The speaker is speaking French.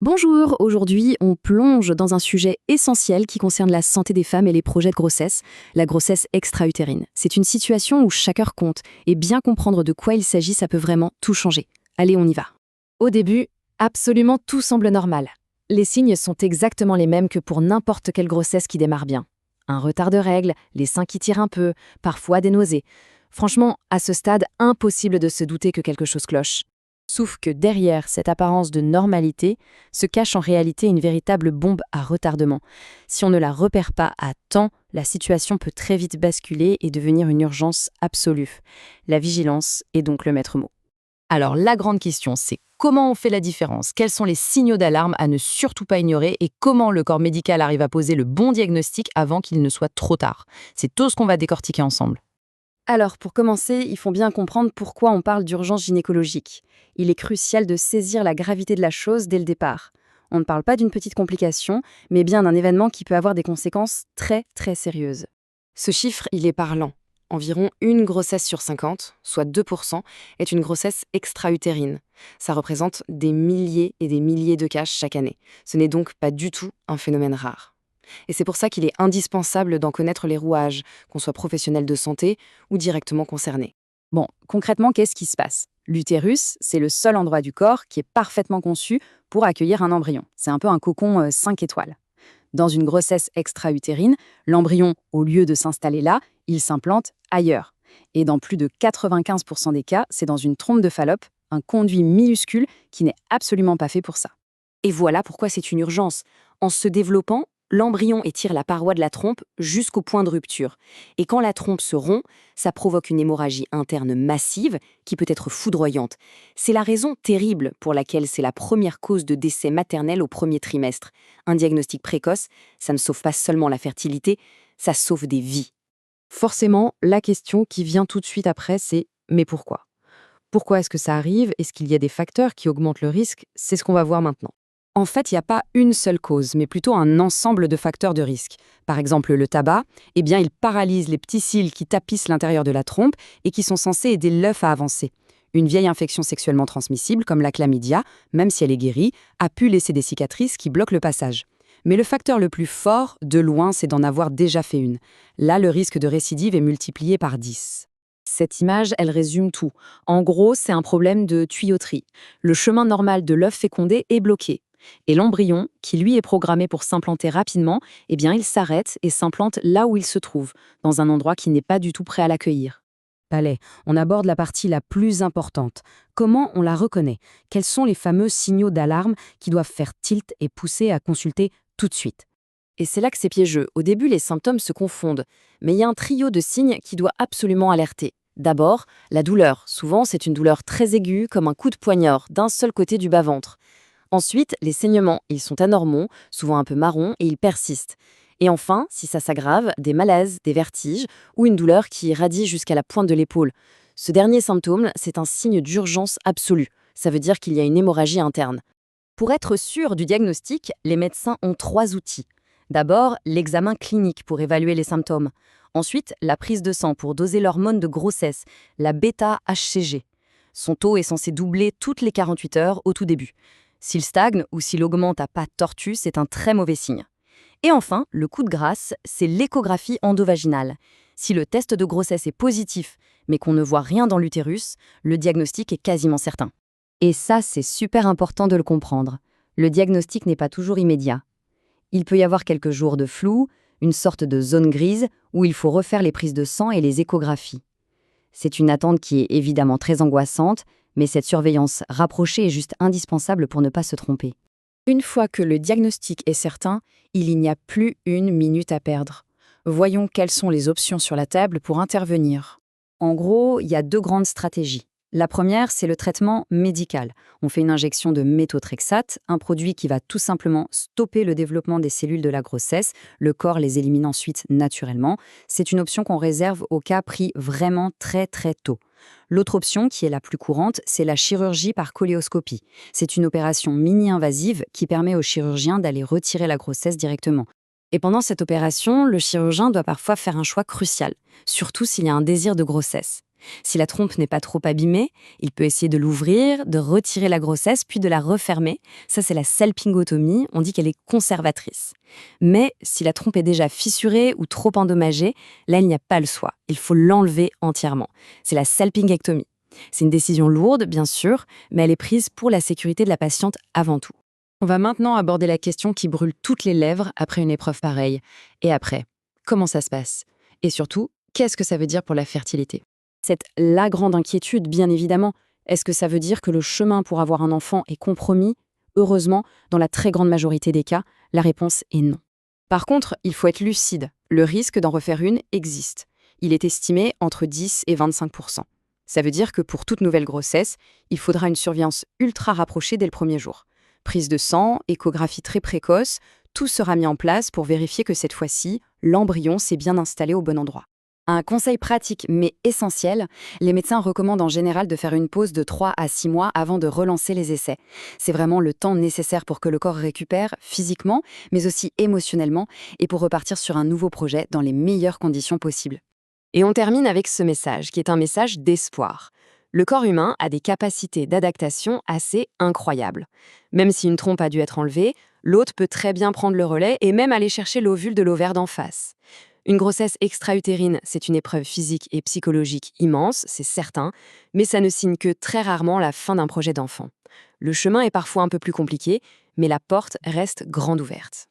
Bonjour, aujourd'hui on plonge dans un sujet essentiel qui concerne la santé des femmes et les projets de grossesse, la grossesse extra-utérine. C'est une situation où chaque heure compte, et bien comprendre de quoi il s'agit, ça peut vraiment tout changer. Allez, on y va. Au début, absolument tout semble normal. Les signes sont exactement les mêmes que pour n'importe quelle grossesse qui démarre bien. Un retard de règles, les seins qui tirent un peu, parfois des nausées. Franchement, à ce stade, impossible de se douter que quelque chose cloche. Sauf que derrière cette apparence de normalité se cache en réalité une véritable bombe à retardement. Si on ne la repère pas à temps, la situation peut très vite basculer et devenir une urgence absolue. La vigilance est donc le maître mot. Alors la grande question, c'est comment on fait la différence? Quels sont les signaux d'alarme à ne surtout pas ignorer et comment le corps médical arrive à poser le bon diagnostic avant qu'il ne soit trop tard? C'est tout ce qu'on va décortiquer ensemble. Alors, pour commencer, il faut bien comprendre pourquoi on parle d'urgence gynécologique. Il est crucial de saisir la gravité de la chose dès le départ. On ne parle pas d'une petite complication, mais bien d'un événement qui peut avoir des conséquences très très sérieuses. Ce chiffre, il est parlant. Environ une grossesse sur 50, soit 2%, est une grossesse extra-utérine. Ça représente des milliers et des milliers de cas chaque année. Ce n'est donc pas du tout un phénomène rare. Et c'est pour ça qu'il est indispensable d'en connaître les rouages, qu'on soit professionnel de santé ou directement concerné. Bon, concrètement, qu'est-ce qui se passe? L'utérus, c'est le seul endroit du corps qui est parfaitement conçu pour accueillir un embryon. C'est un peu un cocon 5 étoiles. Dans une grossesse extra-utérine, l'embryon, au lieu de s'installer là, il s'implante ailleurs. Et dans plus de 95% des cas, c'est dans une trompe de Fallope, un conduit minuscule qui n'est absolument pas fait pour ça. Et voilà pourquoi c'est une urgence. En se développant, l'embryon étire la paroi de la trompe jusqu'au point de rupture. Et quand la trompe se rompt, ça provoque une hémorragie interne massive qui peut être foudroyante. C'est la raison terrible pour laquelle c'est la première cause de décès maternel au premier trimestre. Un diagnostic précoce, ça ne sauve pas seulement la fertilité, ça sauve des vies. Forcément, la question qui vient tout de suite après, c'est mais pourquoi? Pourquoi est-ce que ça arrive? Est-ce qu'il y a des facteurs qui augmentent le risque? C'est ce qu'on va voir maintenant. En fait, il n'y a pas une seule cause, mais plutôt un ensemble de facteurs de risque. Par exemple, le tabac, eh bien, il paralyse les petits cils qui tapissent l'intérieur de la trompe et qui sont censés aider l'œuf à avancer. Une vieille infection sexuellement transmissible, comme la chlamydia, même si elle est guérie, a pu laisser des cicatrices qui bloquent le passage. Mais le facteur le plus fort, de loin, c'est d'en avoir déjà fait une. Là, le risque de récidive est multiplié par 10. Cette image, elle résume tout. En gros, c'est un problème de tuyauterie. Le chemin normal de l'œuf fécondé est bloqué. Et l'embryon, qui lui est programmé pour s'implanter rapidement, eh bien il s'arrête et s'implante là où il se trouve, dans un endroit qui n'est pas du tout prêt à l'accueillir. Allez, on aborde la partie la plus importante. Comment on la reconnaît? Quels sont les fameux signaux d'alarme qui doivent faire tilt et pousser à consulter tout de suite? Et c'est là que c'est piégeux. Au début, les symptômes se confondent. Mais il y a un trio de signes qui doit absolument alerter. D'abord, la douleur. Souvent, c'est une douleur très aiguë, comme un coup de poignard, d'un seul côté du bas-ventre. Ensuite, les saignements, ils sont anormaux, souvent un peu marrons, et ils persistent. Et enfin, si ça s'aggrave, des malaises, des vertiges, ou une douleur qui irradie jusqu'à la pointe de l'épaule. Ce dernier symptôme, c'est un signe d'urgence absolue. Ça veut dire qu'il y a une hémorragie interne. Pour être sûr du diagnostic, les médecins ont 3 outils. D'abord, l'examen clinique pour évaluer les symptômes. Ensuite, la prise de sang pour doser l'hormone de grossesse, la bêta-HCG. Son taux est censé doubler toutes les 48 heures au tout début. S'il stagne ou s'il augmente à pas tortue, c'est un très mauvais signe. Et enfin, le coup de grâce, c'est l'échographie endovaginale. Si le test de grossesse est positif, mais qu'on ne voit rien dans l'utérus, le diagnostic est quasiment certain. Et ça, c'est super important de le comprendre. Le diagnostic n'est pas toujours immédiat. Il peut y avoir quelques jours de flou, une sorte de zone grise, où il faut refaire les prises de sang et les échographies. C'est une attente qui est évidemment très angoissante, mais cette surveillance rapprochée est juste indispensable pour ne pas se tromper. Une fois que le diagnostic est certain, il n'y a plus une minute à perdre. Voyons quelles sont les options sur la table pour intervenir. En gros, il y a 2 grandes stratégies. La première, c'est le traitement médical. On fait une injection de méthotrexate, un produit qui va tout simplement stopper le développement des cellules de la grossesse. Le corps les élimine ensuite naturellement. C'est une option qu'on réserve aux cas pris vraiment très très tôt. L'autre option, qui est la plus courante, c'est la chirurgie par coléoscopie. C'est une opération mini-invasive qui permet au chirurgien d'aller retirer la grossesse directement. Et pendant cette opération, le chirurgien doit parfois faire un choix crucial, surtout s'il y a un désir de grossesse. Si la trompe n'est pas trop abîmée, il peut essayer de l'ouvrir, de retirer la grossesse, puis de la refermer. Ça, c'est la salpingotomie. On dit qu'elle est conservatrice. Mais si la trompe est déjà fissurée ou trop endommagée, là, il n'y a pas le choix. Il faut l'enlever entièrement. C'est la salpingectomie. C'est une décision lourde, bien sûr, mais elle est prise pour la sécurité de la patiente avant tout. On va maintenant aborder la question qui brûle toutes les lèvres après une épreuve pareille. Et après, comment ça se passe? Et surtout, qu'est-ce que ça veut dire pour la fertilité? C'est la grande inquiétude, bien évidemment. Est-ce que ça veut dire que le chemin pour avoir un enfant est compromis? Heureusement, dans la très grande majorité des cas, la réponse est non. Par contre, il faut être lucide. Le risque d'en refaire une existe. Il est estimé entre 10 et 25%. Ça veut dire que pour toute nouvelle grossesse, il faudra une surveillance ultra rapprochée dès le premier jour. Prise de sang, échographie très précoce, tout sera mis en place pour vérifier que cette fois-ci, l'embryon s'est bien installé au bon endroit. Un conseil pratique mais essentiel, les médecins recommandent en général de faire une pause de 3 à 6 mois avant de relancer les essais. C'est vraiment le temps nécessaire pour que le corps récupère physiquement, mais aussi émotionnellement, et pour repartir sur un nouveau projet dans les meilleures conditions possibles. Et on termine avec ce message, qui est un message d'espoir. Le corps humain a des capacités d'adaptation assez incroyables. Même si une trompe a dû être enlevée, l'autre peut très bien prendre le relais et même aller chercher l'ovule de l'ovaire d'en face. Une grossesse extra-utérine, c'est une épreuve physique et psychologique immense, c'est certain, mais ça ne signe que très rarement la fin d'un projet d'enfant. Le chemin est parfois un peu plus compliqué, mais la porte reste grande ouverte.